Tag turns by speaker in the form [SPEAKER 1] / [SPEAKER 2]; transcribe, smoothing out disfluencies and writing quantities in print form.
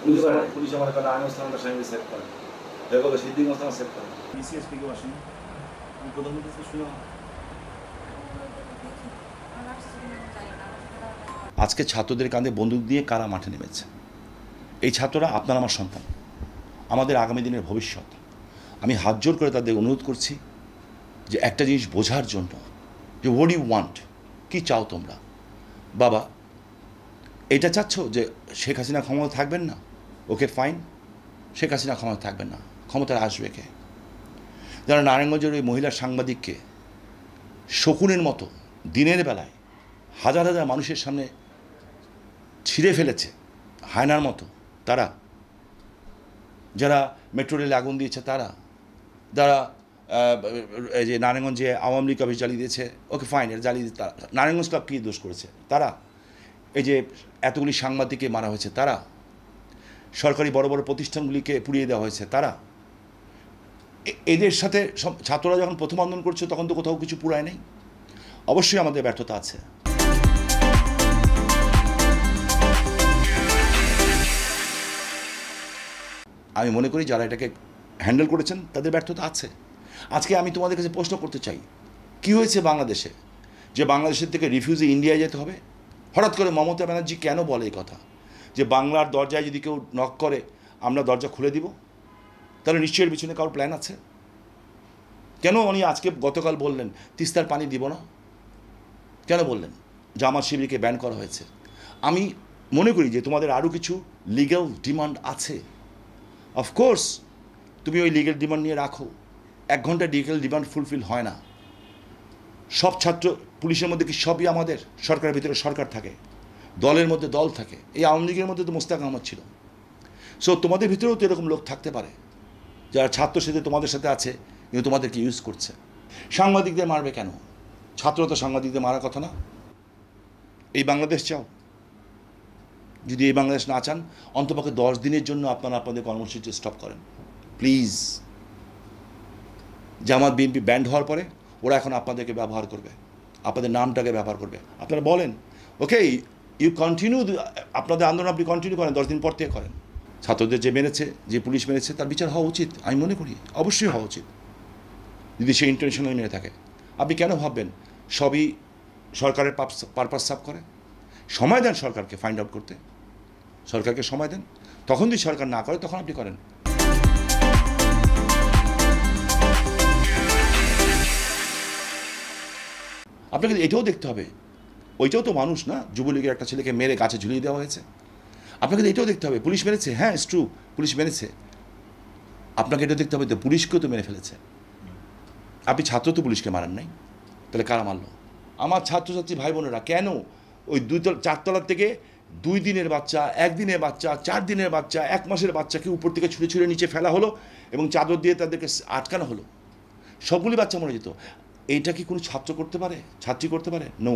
[SPEAKER 1] Police আমার কাছে আইন স্থানটা সামনে সেট করে এগুলো সিদ্দিক স্থান সেট করে বিসিএসপি কে আসেন আমি প্রধানমন্ত্রী থেকে শুনলাম
[SPEAKER 2] আজকে ছাত্রদের কাঁধে বন্দুক দিয়ে কারা মাঠে নেমেছে? এই ছাত্ররা আপনার আমার সন্তান, আমাদের আগামী দিনের ভবিষ্যৎ। আমি হাত জোর করে তাদের অনুরোধ করছি যে একটা জিনিস বোঝার জন্য, যে হোয়াট ইউ ওয়ান্ট, কী চাও তোমরা? বাবা, এটা চাচ্ছ যে শেখ হাসিনা ক্ষমতা থাকবেন না? ওকে ফাইন, শেখ হাসিনা ক্ষমতা থাকবেন না, ক্ষমতায় আসবে কে? যারা নারায়ণগঞ্জের ওই মহিলা সাংবাদিককে শকুনের মতো দিনের বেলায় হাজার হাজার মানুষের সামনে ছিঁড়ে ফেলেছে হায়নার মতো, তারা? যারা মেট্রো রেলে আগুন দিয়েছে তারা? যারা এই যে নারায়ণগঞ্জে আওয়ামী লীগ অফিস জ্বালিয়ে দিয়েছে, ওকে ফাইন, এটা জ্বালিয়ে দিয়ে তারা। নারায়ণগঞ্জ ক্লাব কী দোষ করেছে তারা? এই যে এতগুলি সাংবাদিককে মারা হয়েছে তারা? সরকারি বড় বড় প্রতিষ্ঠানগুলিকে পুড়িয়ে দেওয়া হয়েছে তারা? এদের সাথে ছাত্ররা যখন প্রথম আন্দোলন করছে তখন তো কোথাও কিছু পুরায় নেই। অবশ্যই আমাদের ব্যর্থতা আছে। আমি মনে করি যারা এটাকে হ্যান্ডেল করেছেন তাদের ব্যর্থতা আছে। আজকে আমি তোমাদের কাছে প্রশ্ন করতে চাই, কি হয়েছে বাংলাদেশে যে বাংলাদেশের থেকে রিফিউজি ইন্ডিয়ায় যেতে হবে? হঠাৎ করে মমতা ব্যানার্জি কেন বলে এই কথা যে বাংলার দরজায় যদি কেউ নক করে আমরা দরজা খুলে দিব? তাহলে নিশ্চয়ের পিছনে কারোর প্ল্যান আছে। কেন উনি আজকে গতকাল বললেন তিস্তার পানি দিব না? কেন বললেন? জামাত শিবিরকে ব্যান করা হয়েছে। আমি মনে করি যে তোমাদের আরও কিছু লিগ্যাল ডিমান্ড আছে। অফকোর্স তুমি ওই লিগ্যাল ডিমান্ড নিয়ে রাখো। 1 ঘন্টা লিগ্যাল ডিমান্ড ফুলফিল হয় না। সব ছাত্র পুলিশের মধ্যে কি সবই আমাদের? সরকারের ভিতরে সরকার থাকে, দলের মধ্যে দল থাকে। এই আওয়ামী লীগের মধ্যে তো মোস্তাক আহমদ ছিল। সো তোমাদের ভিতরেও তো এরকম লোক থাকতে পারে যারা ছাত্র সাথে তোমাদের সাথে আছে কিন্তু তোমাদেরকে ইউজ করছে। সাংবাদিকদের মারবে কেন? ছাত্র তো সাংবাদিকদের মারার কথা না। এই বাংলাদেশ চাও? যদি এই বাংলাদেশ না চান, অন্তপক্ষে 10 দিনের জন্য আপনারা আপনাদের কর্মসূচি স্টপ করেন প্লিজ। জামাত বিএনপি ব্যান্ড হওয়ার পরে ওরা এখন আপনাদেরকে ব্যবহার করবে, আপনাদের নামটাকে ব্যবহার করবে। আপনারা বলেন ওকে ইউ কন্টিনিউ, আপনাদের আন্দোলন আপনি কন্টিনিউ করেন, 10 দিন পর থেকে করেন। ছাত্রদের যে মেরেছে, যে পুলিশ মেরেছে, তার বিচার হওয়া উচিত। আমি মনে করি অবশ্যই হওয়া উচিত যদি সে ইন্টেনশনালি মেরে থাকে। আপনি কেন ভাববেন সবই সরকারের পারপাস সার্ভ করে? সময় দেন সরকারকে ফাইন্ড আউট করতে, সরকারকে সময় দেন। তখন যদি সরকার না করে তখন আপনি করেন। আপনাকে এটাও দেখতে হবে, ওইটাও তো মানুষ না? যুবলীগের একটা ছেলেকে মেরে গাছে ঝুলিয়ে দেওয়া হয়েছে। আপনাকে এটাও দেখতে হবে, পুলিশ মেরেছে, হ্যাঁ ইটস ট্রু, পুলিশ মেরেছে। আপনাকে এটা দেখতে হবে তো পুলিশকেও তো মেরে ফেলেছে। আপনি ছাত্র তো পুলিশকে মারেন নাই, তাহলে কারা মারল? আমার ছাত্রছাত্রী ভাই বোনেরা কেন ওই 4 তলার থেকে 2 দিনের বাচ্চা, 1 দিনের বাচ্চা, 4 দিনের বাচ্চা, 1 মাসের বাচ্চাকে উপর থেকে ছুঁড়ে ছুঁড়ে নিচে ফেলা হলো এবং চাদর দিয়ে তাদেরকে আটকানো হলো? সবগুলি বাচ্চা মরে যেত। এইটা কি কোনো ছাত্র করতে পারে? ছাত্রী করতে পারে? নো।